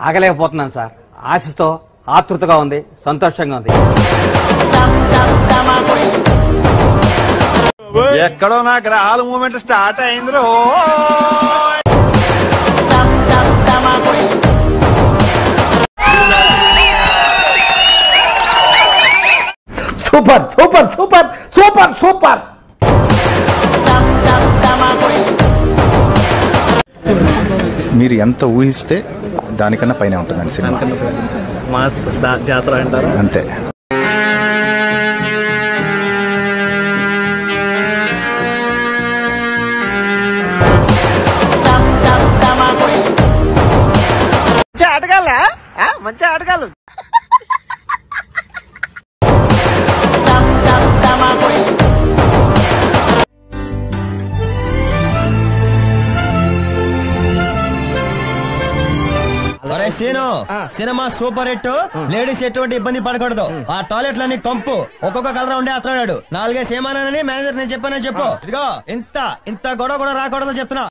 ఆగలేకపోతున్నాను sir. ఆశతో ఆతృతగా ఉంది, సంతోషంగా ఉంది. ఎక్కడో నా గ్రహాల మూమెంట్ స్టార్ట్ అయింది. Super super super super super. మీరు ఎంత ఊహిస్తే దానికన్నా పైన ఉంటుందండి సినిమా. మాస్ జాతర అంటారు అంతే. ఆటగాళ్ళ మంచి ఆటగాళ్ళు. Seenu cinema super hit. Ladies ఎటువంటి ఇబ్బంది పడకూడదు. ఆ టాయిలెట్లన్నీ కంపు, ఒక్కొక్క కలర్ ఉండే అతడాడు. 4 ఏమానని మేనేజర్ నేను చెప్పానని చెప్పు. ఇదిగో ఇంత గొడవ కూడా రాకూడదు చెప్తున్నా.